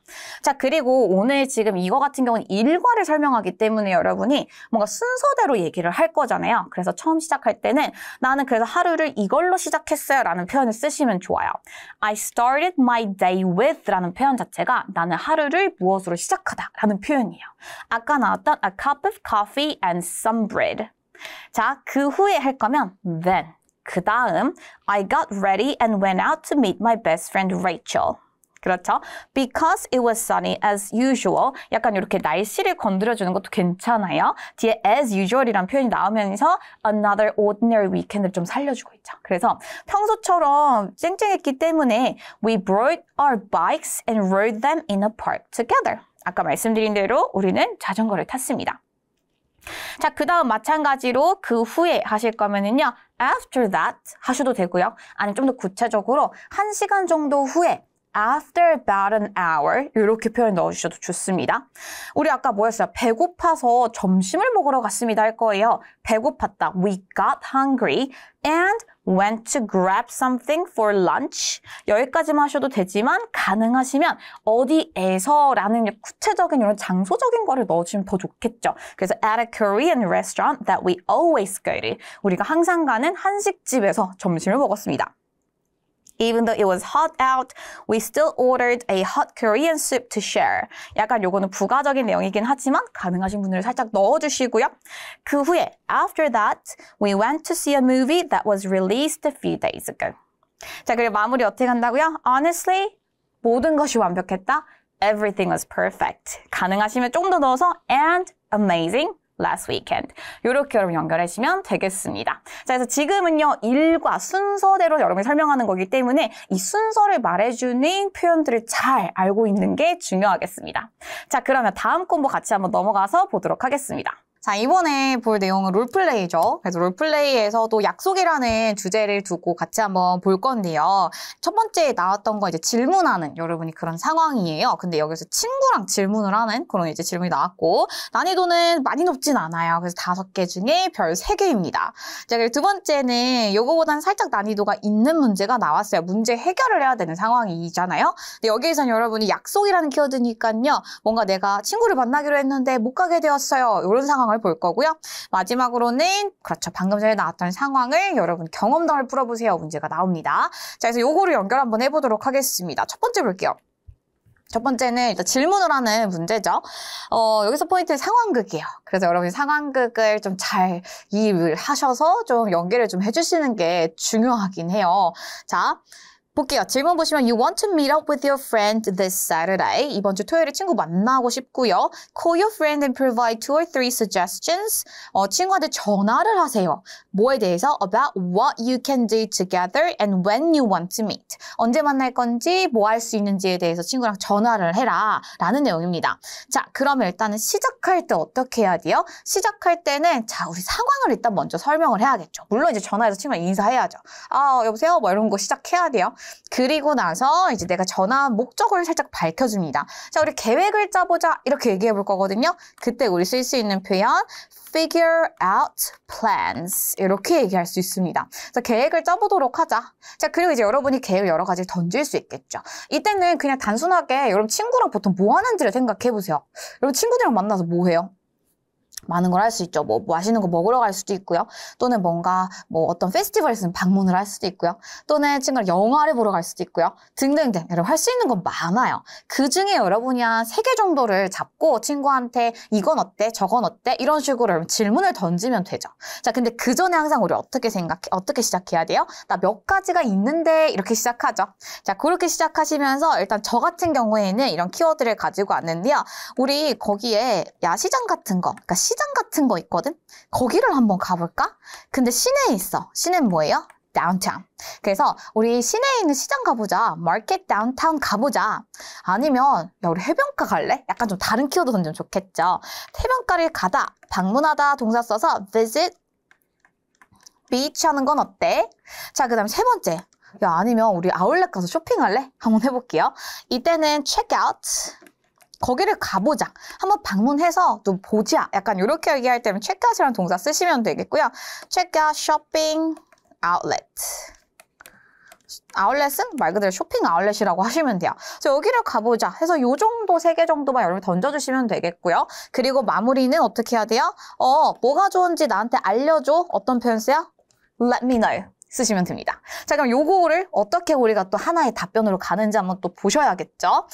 자, 그리고 오늘 지금 이거 같은 경우는 일과를 설명하기 때문에 여러분이 뭔가 순서대로 얘기를 할 거잖아요. 그래서 처음 시작할 때는 나는 그래서 하루를 이걸로 시작했어요 라는 표현을 쓰시면 좋아요. I started my day with 라는 표현 자체가 나는 하루를 무엇으로 시작하다 라는 표현이에요. 아까 나왔던 a cup of coffee and some bread. 자, 그 후에 할 거면 then. 그 다음, I got ready and went out to meet my best friend Rachel. 그렇죠? Because it was sunny as usual. 약간 이렇게 날씨를 건드려주는 것도 괜찮아요. 뒤에 as usual이란 표현이 나오면서 another ordinary weekend을 좀 살려주고 있죠. 그래서 평소처럼 쨍쨍했기 때문에 we brought our bikes and rode them in a park together. 아까 말씀드린 대로 우리는 자전거를 탔습니다. 자, 그 다음 마찬가지로 그 후에 하실 거면은요. after that 하셔도 되고요. 아니면 좀 더 구체적으로 1시간 정도 후에 after about an hour 이렇게 표현 넣어주셔도 좋습니다. 우리 아까 뭐였어요? 배고파서 점심을 먹으러 갔습니다 할 거예요. 배고팠다. We got hungry and went to grab something for lunch. 여기까지만 하셔도 되지만 가능하시면 어디에서라는 구체적인 이런 장소적인 거를 넣어주시면 더 좋겠죠. 그래서 at a Korean restaurant that we always go to. 우리가 항상 가는 한식집에서 점심을 먹었습니다. Even though it was hot out, we still ordered a hot Korean soup to share. 약간 요거는 부가적인 내용이긴 하지만 가능하신 분들은 살짝 넣어주시고요. 그 후에 after that, we went to see a movie that was released a few days ago. 자, 그리고 마무리 어떻게 한다고요? Honestly, 모든 것이 완벽했다. Everything was perfect. 가능하시면 조금 더 넣어서 and amazing. last weekend. 이렇게 여러분 연결하시면 되겠습니다. 자, 그래서 지금은요, 일과 순서대로 여러분이 설명하는 거기 때문에 이 순서를 말해주는 표현들을 잘 알고 있는 게 중요하겠습니다. 자, 그러면 다음 콤보 같이 한번 넘어가서 보도록 하겠습니다. 자, 이번에 볼 내용은 롤플레이죠. 그래서 롤플레이에서도 약속이라는 주제를 두고 같이 한번 볼 건데요. 첫 번째 나왔던 거 이제 질문하는 여러분이 그런 상황이에요. 근데 여기서 친구랑 질문을 하는 그런 이제 질문이 나왔고 난이도는 많이 높진 않아요. 그래서 5개 중에 별 3개입니다. 자, 그리고 두 번째는 요거보다는 살짝 난이도가 있는 문제가 나왔어요. 문제 해결을 해야 되는 상황이잖아요. 근데 여기에선 여러분이 약속이라는 키워드니까요. 뭔가 내가 친구를 만나기로 했는데 못 가게 되었어요. 이런 상황을 볼 거고요. 마지막으로는 그렇죠. 방금 전에 나왔던 상황을 여러분 경험담을 풀어보세요. 문제가 나옵니다. 자, 그래서 요거를 연결 한번 해보도록 하겠습니다. 첫 번째 볼게요. 첫 번째는 일단 질문을 하는 문제죠. 여기서 포인트는 상황극이에요. 그래서 여러분이 상황극을 좀 잘 이해를 하셔서 좀 연결을 좀 해주시는 게 중요하긴 해요. 자, 볼게요. 질문 보시면 You want to meet up with your friend this Saturday. 이번 주 토요일에 친구 만나고 싶고요. Call your friend and provide 2 or 3 suggestions. 친구한테 전화를 하세요. 뭐에 대해서? About what you can do together and when you want to meet. 언제 만날 건지, 뭐 할 수 있는지에 대해서 친구랑 전화를 해라. 라는 내용입니다. 자, 그러면 일단은 시작할 때 어떻게 해야 돼요? 시작할 때는 자, 우리 상황을 일단 먼저 설명을 해야겠죠. 물론 이제 전화해서 친구랑 인사해야죠. 여보세요? 뭐 이런 거 시작해야 돼요. 그리고 나서 이제 내가 전화한 목적을 살짝 밝혀줍니다. 자, 우리 계획을 짜보자 이렇게 얘기해 볼 거거든요. 그때 우리 쓸 수 있는 표현 figure out plans 이렇게 얘기할 수 있습니다. 그래서 계획을 짜보도록 하자. 자, 그리고 이제 여러분이 계획을 여러 가지 던질 수 있겠죠. 이때는 그냥 단순하게 여러분 친구랑 보통 뭐 하는지를 생각해 보세요. 여러분 친구들이랑 만나서 뭐 해요? 많은 걸 할 수 있죠. 뭐 맛있는 거 먹으러 갈 수도 있고요. 또는 뭔가 뭐 어떤 페스티벌에서 방문을 할 수도 있고요. 또는 친구랑 영화를 보러 갈 수도 있고요. 등등등. 여러분 할 수 있는 건 많아요. 그중에 여러분이 한 3개 정도를 잡고 친구한테 이건 어때? 저건 어때? 이런 식으로 여러분 질문을 던지면 되죠. 자, 근데 그 전에 항상 우리 어떻게 시작해야 돼요? 나 몇 가지가 있는데 이렇게 시작하죠. 자, 그렇게 시작하시면서 일단 저 같은 경우에는 이런 키워드를 가지고 왔는데요. 우리 거기에 야시장 같은 거, 그러니까 시장 같은 거 있거든? 거기를 한번 가볼까? 근데 시내에 있어. 시내는 뭐예요? downtown. 그래서 우리 시내에 있는 시장 가보자. market downtown 가보자. 아니면 야 우리 해변가 갈래? 약간 좀 다른 키워드 던지면 좋겠죠. 해변가를 가다, 방문하다 동사 써서 visit beach 하는 건 어때? 자, 그 다음 세 번째. 야 아니면 우리 아울렛 가서 쇼핑할래? 한번 해볼게요. 이때는 check out. 거기를 가보자. 한번 방문해서 또 보자. 약간 이렇게 얘기할 때는 check out이라는 동사 쓰시면 되겠고요. check out shopping outlet. 아울렛은 말 그대로 쇼핑 아울렛이라고 하시면 돼요. 그래서 여기를 가보자 해서 요 정도 3개 정도만 여러분 던져주시면 되겠고요. 그리고 마무리는 어떻게 해야 돼요? 뭐가 좋은지 나한테 알려줘. 어떤 표현 써요? Let me know. 쓰시면 됩니다. 자, 그럼 요거를 어떻게 우리가 또 하나의 답변으로 가는지 한번 또 보셔야겠죠?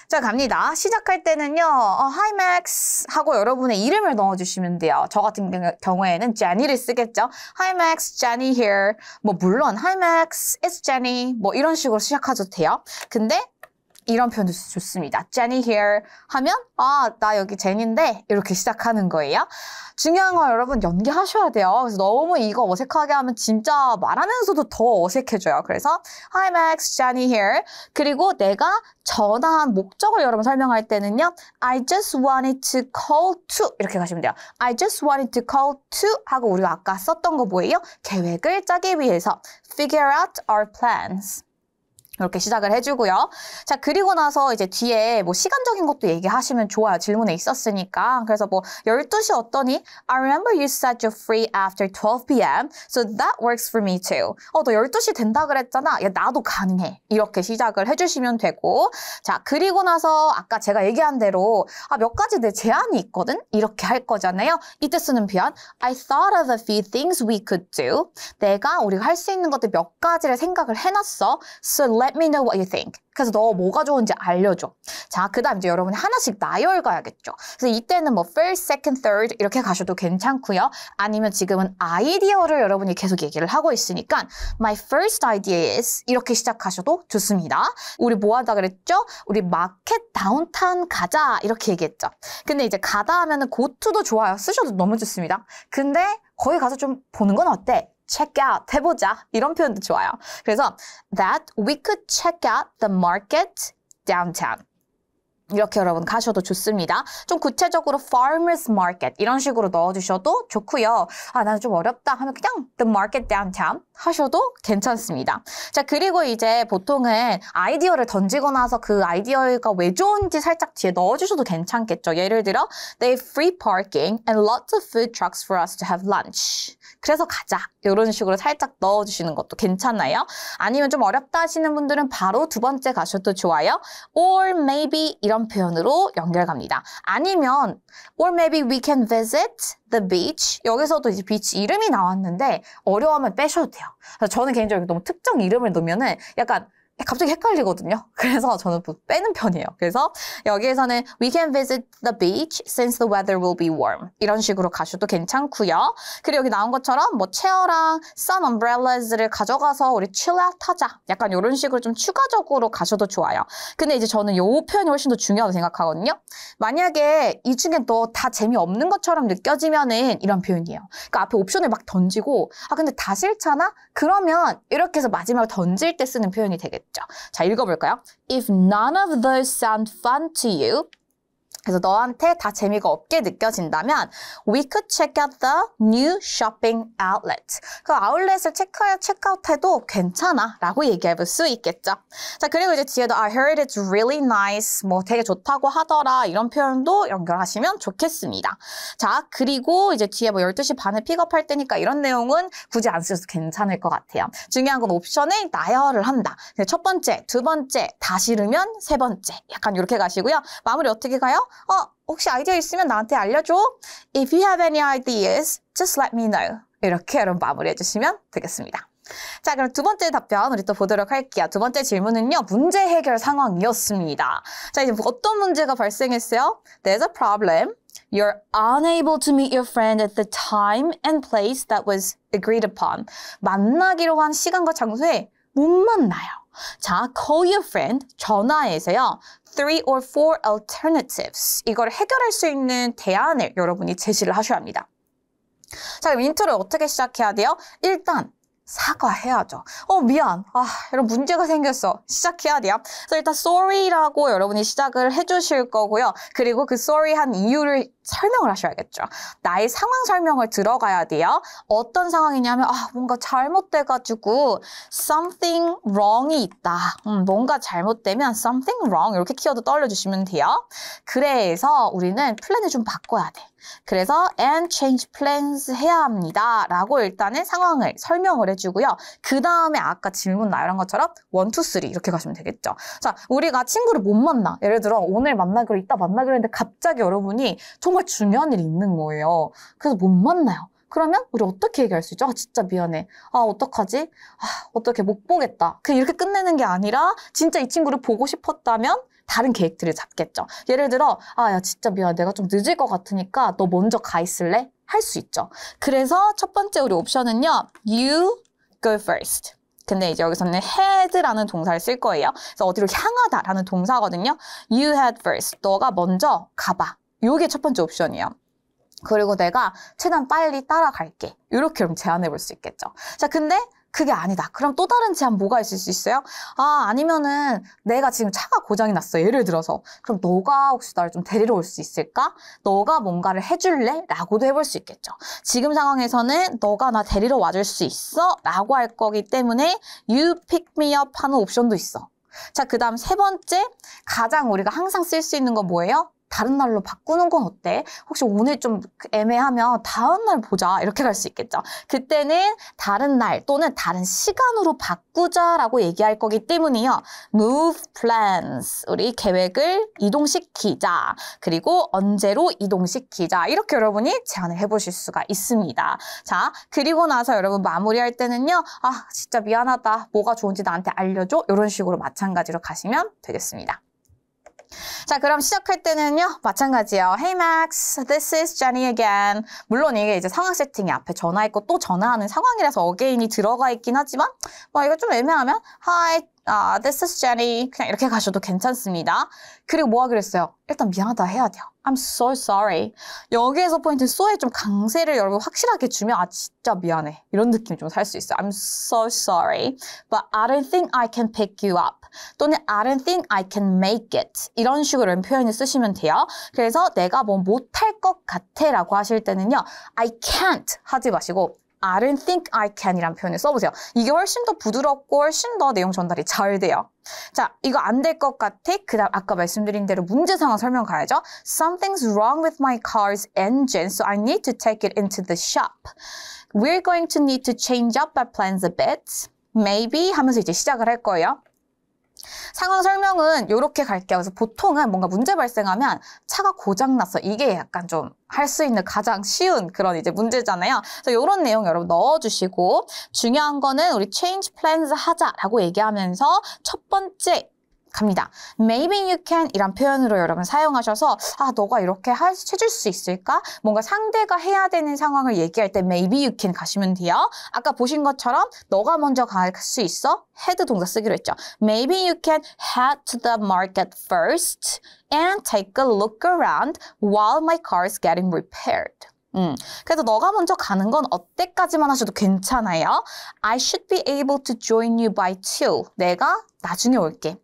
자, 갑니다. 시작할 때는요, Hi Max 하고 여러분의 이름을 넣어주시면 돼요. 저 같은 경우에는 Jenny를 쓰겠죠. Hi Max, Jenny here. 뭐 물론 Hi Max, it's Jenny. 뭐 이런 식으로 시작하셔도 돼요. 근데 이런 표현도 좋습니다. Jenny here 하면 나 여기 제니인데 이렇게 시작하는 거예요. 중요한 건 여러분 연기하셔야 돼요. 그래서 너무 이거 어색하게 하면 진짜 말하면서도 더 어색해져요. 그래서 Hi Max, Jenny here. 그리고 내가 전화한 목적을 여러분 설명할 때는요. I just wanted to call to 이렇게 가시면 돼요. I just wanted to call to 하고 우리가 아까 썼던 거 뭐예요? 계획을 짜기 위해서 figure out our plans. 이렇게 시작을 해주고요. 자, 그리고 나서 이제 뒤에 뭐 시간적인 것도 얘기하시면 좋아요. 질문에 있었으니까. 그래서 뭐 12시 어떠니? I remember you said you're free after 12 p.m. So that works for me too. 너 12시 된다 그랬잖아. 야, 나도 가능해. 이렇게 시작을 해주시면 되고. 자, 그리고 나서 아까 제가 얘기한 대로 몇 가지 내 제안이 있거든? 이렇게 할 거잖아요. 이때 쓰는 표현 I thought of a few things we could do. 우리가 할 수 있는 것들 몇 가지를 생각을 해놨어. So let me know what you think. 그래서 너 뭐가 좋은지 알려줘. 자, 그 다음 이제 여러분이 하나씩 나열 가야겠죠. 그래서 이때는 뭐 first, second, third 이렇게 가셔도 괜찮고요. 아니면 지금은 아이디어를 여러분이 계속 얘기를 하고 있으니까 my first idea is 이렇게 시작하셔도 좋습니다. 우리 뭐 하다 그랬죠? 우리 마켓 다운타운 가자 이렇게 얘기했죠. 근데 이제 가다 하면은 go to도 좋아요. 쓰셔도 너무 좋습니다. 근데 거기 가서 좀 보는 건 어때? check out 해보자 이런 표현도 좋아요. 그래서 that we could check out the market downtown. 이렇게 여러분 가셔도 좋습니다. 좀 구체적으로 farmers market 이런 식으로 넣어주셔도 좋고요. 나는 좀 어렵다 하면 그냥 the market downtown 하셔도 괜찮습니다. 자, 그리고 이제 보통은 아이디어를 던지고 나서 그 아이디어가 왜 좋은지 살짝 뒤에 넣어주셔도 괜찮겠죠. 예를 들어 they have free parking and lots of food trucks for us to have lunch. 그래서 가자. 이런 식으로 살짝 넣어주시는 것도 괜찮아요. 아니면 좀 어렵다 하시는 분들은 바로 두 번째 가셔도 좋아요. or maybe 이런 표현으로 연결 갑니다. 아니면 or maybe we can visit the beach. 여기서도 이제 비치 이름이 나왔는데 어려워하면 빼셔도 돼요. 그래서 저는 개인적으로 너무 특정 이름을 넣으면은 약간 갑자기 헷갈리거든요. 그래서 저는 빼는 편이에요. 그래서 여기에서는 we can visit the beach since the weather will be warm. 이런 식으로 가셔도 괜찮고요. 그리고 여기 나온 것처럼 뭐 체어랑 sun umbrellas를 가져가서 우리 chill out 하자. 약간 이런 식으로 좀 추가적으로 가셔도 좋아요. 근데 이제 저는 이 표현이 훨씬 더 중요하다고 생각하거든요. 만약에 이 중에 또 다 재미없는 것처럼 느껴지면은 이런 표현이에요. 그러니까 앞에 옵션을 막 던지고 근데 다 싫잖아? 그러면 이렇게 해서 마지막에 던질 때 쓰는 표현이 되겠죠. 자, 읽어볼까요? If none of those sound fun to you, 그래서 너한테 다 재미가 없게 느껴진다면 we could check out the new shopping outlet. 그 아울렛을 체크아웃해도 괜찮아 라고 얘기해볼 수 있겠죠. 자, 그리고 이제 뒤에도 I heard it's really nice. 뭐 되게 좋다고 하더라. 이런 표현도 연결하시면 좋겠습니다. 자, 그리고 이제 뒤에 뭐 12시 반에 픽업할 때니까 이런 내용은 굳이 안 쓰셔도 괜찮을 것 같아요. 중요한 건 옵션을 나열을 한다. 첫 번째, 두 번째, 다 싫으면 세 번째. 약간 이렇게 가시고요. 마무리 어떻게 가요? 혹시 아이디어 있으면 나한테 알려줘. If you have any ideas, just let me know. 이렇게 여러분 마무리해 주시면 되겠습니다. 자, 그럼 두 번째 답변 우리 또 보도록 할게요. 두 번째 질문은요. 문제 해결 상황이었습니다. 자, 이제 어떤 문제가 발생했어요? There's a problem. You're unable to meet your friend at the time and place that was agreed upon. 만나기로 한 시간과 장소에 못 만나요. 자, call your friend, 전화해서요. three or four alternatives. 이걸 해결할 수 있는 대안을 여러분이 제시를 하셔야 합니다. 자, 그럼 인트로를 어떻게 시작해야 돼요? 일단 사과해야죠. 미안. 이런 문제가 생겼어. 시작해야 돼요. 그래서 일단 sorry라고 여러분이 시작을 해주실 거고요. 그리고 그 sorry 한 이유를 설명을 하셔야겠죠. 나의 상황 설명을 들어가야 돼요. 어떤 상황이냐면 뭔가 잘못돼가지고 something wrong이 있다. 뭔가 잘못되면 something wrong 이렇게 키워드 떠올려주시면 돼요. 그래서 우리는 플랜을 좀 바꿔야 돼. 그래서 and change plans 해야 합니다. 라고 일단은 상황을 설명을 해주고요. 그 다음에 아까 질문 나열한 것처럼 1, 2, 3 이렇게 가시면 되겠죠. 자, 우리가 친구를 못 만나. 예를 들어 오늘 만나기로 이따 만나기로 했는데 갑자기 여러분이 정말 중요한 일이 있는 거예요. 그래서 못 만나요. 그러면 우리 어떻게 얘기할 수 있죠? 진짜 미안해. 어떡하지? 어떻게 못 보겠다. 그냥 이렇게 끝내는 게 아니라 진짜 이 친구를 보고 싶었다면 다른 계획들을 잡겠죠. 예를 들어 야 진짜 미안 내가 좀 늦을 것 같으니까 너 먼저 가 있을래? 할 수 있죠. 그래서 첫 번째 우리 옵션은요. You go first. 근데 이제 여기서는 head라는 동사를 쓸 거예요. 그래서 어디로 향하다라는 동사거든요. You head first. 너가 먼저 가봐. 요게 첫 번째 옵션이에요. 그리고 내가 최대한 빨리 따라갈게. 이렇게 그럼 제안해 볼 수 있겠죠. 자, 근데 그게 아니다. 그럼 또 다른 제안 뭐가 있을 수 있어요? 아니면은 내가 지금 차가 고장이 났어. 예를 들어서. 그럼 너가 혹시 나를 좀 데리러 올 수 있을까? 너가 뭔가를 해줄래? 라고도 해볼 수 있겠죠. 지금 상황에서는 너가 나 데리러 와줄 수 있어? 라고 할 거기 때문에 you pick me up 하는 옵션도 있어. 자, 그 다음 세 번째 가장 우리가 항상 쓸 수 있는 건 뭐예요? 다른 날로 바꾸는 건 어때? 혹시 오늘 좀 애매하면 다음 날 보자 이렇게 갈 수 있겠죠. 그때는 다른 날 또는 다른 시간으로 바꾸자라고 얘기할 거기 때문이요. Move plans. 우리 계획을 이동시키자. 그리고 언제로 이동시키자. 이렇게 여러분이 제안을 해보실 수가 있습니다. 자, 그리고 나서 여러분 마무리할 때는요. 진짜 미안하다. 뭐가 좋은지 나한테 알려줘. 이런 식으로 마찬가지로 가시면 되겠습니다. 자, 그럼 시작할 때는요, 마찬가지예요. Hey Max, this is Jenny again. 물론 이게 이제 상황 세팅이 앞에 전화했고 또 전화하는 상황이라서 again이 들어가 있긴 하지만 이거 좀 애매하면 Hi, this is Jenny. 그냥 이렇게 가셔도 괜찮습니다. 그리고 뭐 하기로 했어요? 일단 미안하다 해야 돼요. I'm so sorry. 여기에서 포인트 so에 좀 강세를 여러분 확실하게 주면 진짜 미안해. 이런 느낌 좀 살 수 있어요. I'm so sorry. But I don't think I can pick you up. 또는 I don't think I can make it. 이런 식으로 표현을 쓰시면 돼요. 그래서 내가 뭐 못할 것 같아 라고 하실 때는요. I can't 하지 마시고 I don't think I can 이란 표현을 써보세요. 이게 훨씬 더 부드럽고 훨씬 더 내용 전달이 잘 돼요. 자, 이거 안 될 것 같아? 그 다음 아까 말씀드린 대로 문제 상황 설명 가야죠. Something's wrong with my car's engine, so I need to take it into the shop. We're going to need to change up our plans a bit. Maybe 하면서 이제 시작을 할 거예요. 상황 설명은 이렇게 갈게요. 그래서 보통은 뭔가 문제 발생하면 차가 고장났어. 이게 약간 좀 할 수 있는 가장 쉬운 그런 이제 문제잖아요. 그래서 이런 내용 여러분 넣어주시고 중요한 거는 우리 change plans 하자라고 얘기하면서 첫 번째 갑니다. Maybe you can 이란 표현으로 여러분 사용하셔서 너가 이렇게 해줄 수 있을까? 뭔가 상대가 해야 되는 상황을 얘기할 때 maybe you can 가시면 돼요. 아까 보신 것처럼 너가 먼저 갈 수 있어? head 동사 쓰기로 했죠. Maybe you can head to the market first and take a look around while my car is getting repaired. 그래서 너가 먼저 가는 건 어때까지만 하셔도 괜찮아요. I should be able to join you by 2. 내가 나중에 올게.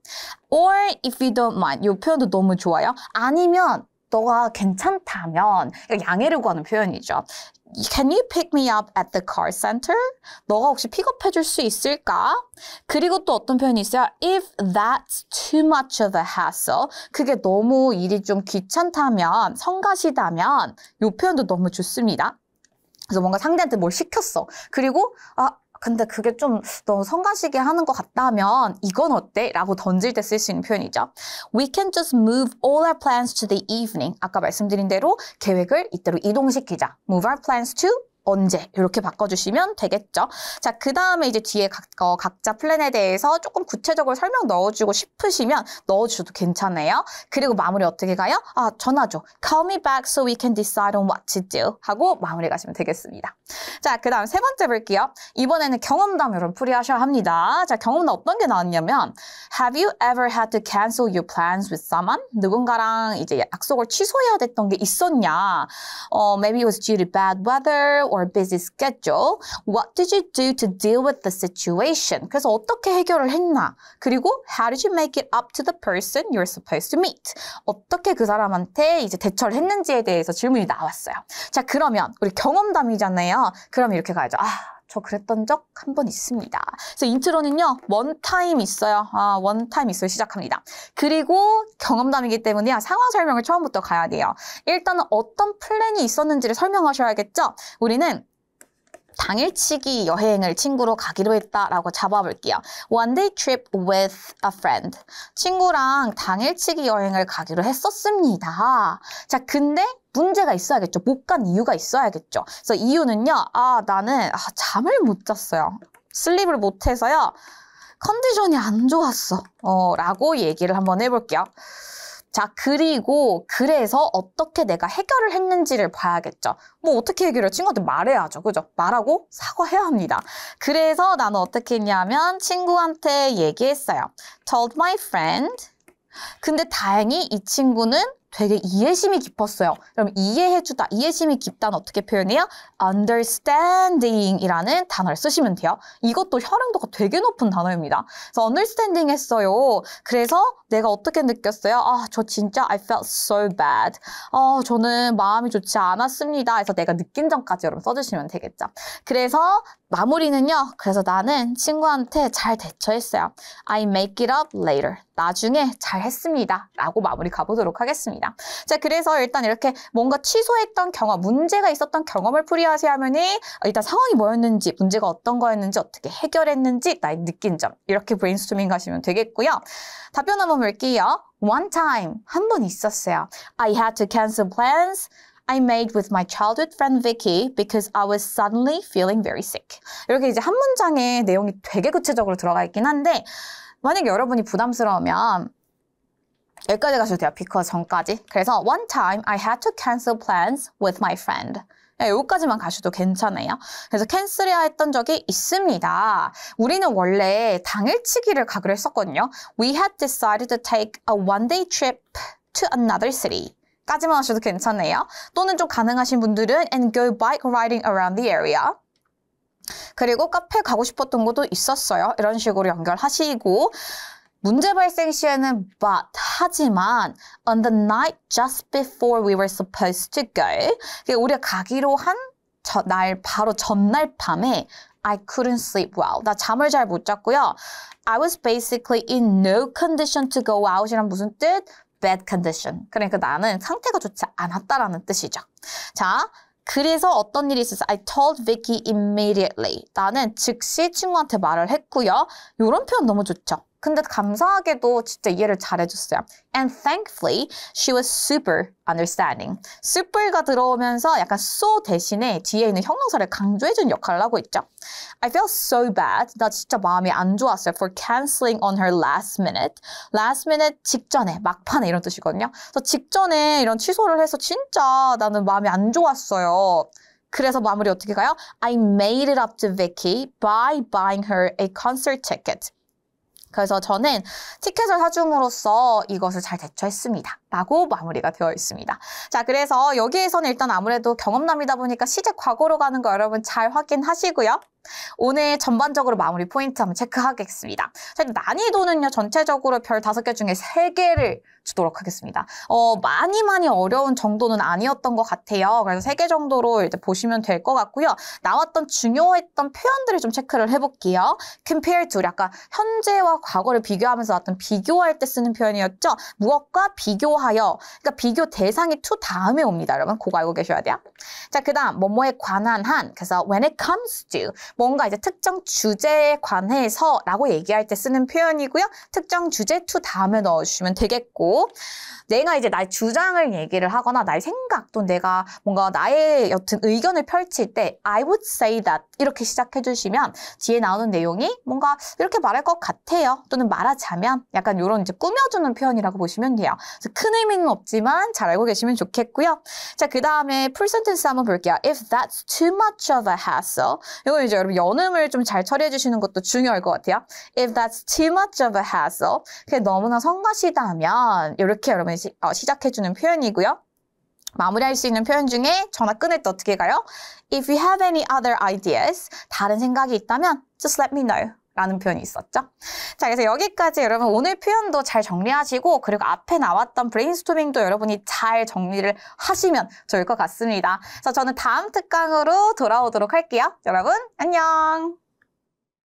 Or if you don't mind. 이 표현도 너무 좋아요. 아니면 너가 괜찮다면 양해를 구하는 표현이죠. Can you pick me up at the car center? 너가 혹시 픽업해 줄 수 있을까? 그리고 또 어떤 표현이 있어요? If that's too much of a hassle. 그게 너무 일이 좀 귀찮다면, 성가시다면 이 표현도 너무 좋습니다. 그래서 뭔가 상대한테 뭘 시켰어. 그리고 근데 그게 좀 너무 성가시게 하는 것 같다면 이건 어때? 라고 던질 때 쓸 수 있는 표현이죠. We can just move all our plans to the evening. 아까 말씀드린 대로 계획을 이때로 이동시키자. Move our plans to 언제 이렇게 바꿔주시면 되겠죠. 자, 그 다음에 이제 뒤에 각자 플랜에 대해서 조금 구체적으로 설명 넣어주고 싶으시면 넣어주셔도 괜찮아요. 그리고 마무리 어떻게 가요? 전화 줘. Call me back so we can decide on what to do 하고 마무리 가시면 되겠습니다. 자, 그 다음 세 번째 볼게요. 이번에는 경험담 여러분 풀이하셔야 합니다. 자, 경험담 어떤 게 나왔냐면 Have you ever had to cancel your plans with someone? 누군가랑 이제 약속을 취소해야 됐던 게 있었냐? Maybe it was due to bad weather or busy schedule. What did you do to deal with the situation? 그래서 어떻게 해결을 했나? 그리고 how did you make it up to the person you're supposed to meet? 어떻게 그 사람한테 이제 대처를 했는지에 대해서 질문이 나왔어요. 자, 그러면 우리 경험담이잖아요. 그럼 이렇게 가야죠. 저 그랬던 적 한 번 있습니다. 그래서 인트로는요, 원타임 있어요. 원타임 있어요. 시작합니다. 그리고 경험담이기 때문에 상황 설명을 처음부터 가야 돼요. 일단은 어떤 플랜이 있었는지를 설명하셔야겠죠? 우리는 당일치기 여행을 친구로 가기로 했다라고 잡아볼게요. One day trip with a friend. 친구랑 당일치기 여행을 가기로 했었습니다. 자, 근데 문제가 있어야겠죠. 못 간 이유가 있어야겠죠. 그래서 이유는요. 나는 잠을 못 잤어요. 슬립을 못해서요. 컨디션이 안 좋았어. 라고 얘기를 한번 해볼게요. 자, 그리고 그래서 어떻게 내가 해결을 했는지를 봐야겠죠. 뭐 어떻게 해결해요? 친구한테 말해야죠. 그죠? 말하고 사과해야 합니다. 그래서 나는 어떻게 했냐면 친구한테 얘기했어요. Told my friend. 근데 다행히 이 친구는 되게 이해심이 깊었어요. 그럼 이해해주다, 이해심이 깊다는 어떻게 표현해요? understanding이라는 단어를 쓰시면 돼요. 이것도 활용도가 되게 높은 단어입니다. 그래서 understanding 했어요. 그래서 내가 어떻게 느꼈어요? 저 진짜 I felt so bad. 저는 마음이 좋지 않았습니다. 그래서 내가 느낀 점까지 여러분 써주시면 되겠죠. 그래서 마무리는요. 그래서 나는 친구한테 잘 대처했어요. I make it up later. 나중에 잘 했습니다. 라고 마무리 가보도록 하겠습니다. 자, 그래서 일단 이렇게 뭔가 취소했던 경험, 문제가 있었던 경험을 풀이하시면이 일단 상황이 뭐였는지, 문제가 어떤 거였는지, 어떻게 해결했는지, 나의 느낀 점 이렇게 브레인스토밍 하시면 되겠고요. 답변 한번 볼게요. One time, 한 번 있었어요. I had to cancel plans I made with my childhood friend Vicky because I was suddenly feeling very sick. 이렇게 이제 한 문장에 내용이 되게 구체적으로 들어가 있긴 한데 만약에 여러분이 부담스러우면 여기까지 가셔도 돼요. because 전까지. 그래서 one time I had to cancel plans with my friend. 여기까지만 가셔도 괜찮아요. 그래서 캔슬해야 했던 적이 있습니다. 우리는 원래 당일치기를 가기로 했었거든요. We had decided to take a one-day trip to another city. 까지만 하셔도 괜찮아요. 또는 좀 가능하신 분들은 and go bike riding around the area. 그리고 카페 가고 싶었던 것도 있었어요. 이런 식으로 연결하시고 문제 발생 시에는 but 하지만 on the night just before we were supposed to go 우리가 가기로 한 날 바로 전날 밤에 I couldn't sleep well. 나 잠을 잘 못 잤고요. I was basically in no condition to go out 이란 무슨 뜻? bad condition. 그러니까 나는 상태가 좋지 않았다라는 뜻이죠. 자, 그래서 어떤 일이 있었어? I told Vicky immediately. 나는 즉시 친구한테 말을 했고요. 이런 표현 너무 좋죠. 근데 감사하게도 진짜 이해를 잘해줬어요. And thankfully, she was super understanding. super가 들어오면서 약간 so 대신에 뒤에 있는 형용사를 강조해준 역할을 하고 있죠. I felt so bad. 나 진짜 마음이 안 좋았어요. For canceling on her last minute. last minute 직전에, 막판에 이런 뜻이거든요. 그래서 직전에 이런 취소를 해서 진짜 나는 마음이 안 좋았어요. 그래서 마무리 어떻게 가요? I made it up to Vicky by buying her a concert ticket. 그래서 저는 티켓을 사줌으로써 이것을 잘 대처했습니다. 라고 마무리가 되어 있습니다. 자, 그래서 여기에서는 일단 아무래도 경험담이다 보니까 시제 과거로 가는 거 여러분 잘 확인하시고요. 오늘 전반적으로 마무리 포인트 한번 체크하겠습니다. 난이도는요, 전체적으로 별 5개 중에 3개를 주도록 하겠습니다. 많이 어려운 정도는 아니었던 것 같아요. 그래서 3개 정도로 일단 보시면 될 것 같고요. 나왔던 중요했던 표현들을 좀 체크를 해볼게요. compare to, 약간 현재와 과거를 비교하면서 나왔던 비교할 때 쓰는 표현이었죠. 무엇과 비교하여, 그러니까 비교 대상이 to 다음에 옵니다. 여러분, 그거 알고 계셔야 돼요. 자, 그 다음, 뭐뭐에 관한 한, 그래서 when it comes to, 뭔가 이제 특정 주제에 관해서라고 얘기할 때 쓰는 표현이고요. 특정 주제 to 다음에 넣어주시면 되겠고, 내가 이제 나의 주장을 얘기를 하거나 나의 생각 또는 내가 뭔가 나의 여튼 의견을 펼칠 때 I would say that 이렇게 시작해 주시면 뒤에 나오는 내용이 뭔가 이렇게 말할 것 같아요. 또는 말하자면 약간 이런 이제 꾸며주는 표현이라고 보시면 돼요. 그래서 큰 의미는 없지만 잘 알고 계시면 좋겠고요. 자, 그 다음에 풀 센텐스 한번 볼게요. If that's too much of a hassle. 이거 이제 여러분 연음을 좀 잘 처리해 주시는 것도 중요할 것 같아요. If that's too much of a hassle. 그게 너무나 성가시다면 이렇게 여러분 시작해주는 표현이고요. 마무리할 수 있는 표현 중에 전화 끊을 때 어떻게 가요? If you have any other ideas, 다른 생각이 있다면 just let me know 라는 표현이 있었죠. 자, 그래서 여기까지 여러분 오늘 표현도 잘 정리하시고 그리고 앞에 나왔던 브레인스토밍도 여러분이 잘 정리를 하시면 좋을 것 같습니다. 그래서 저는 다음 특강으로 돌아오도록 할게요. 여러분 안녕!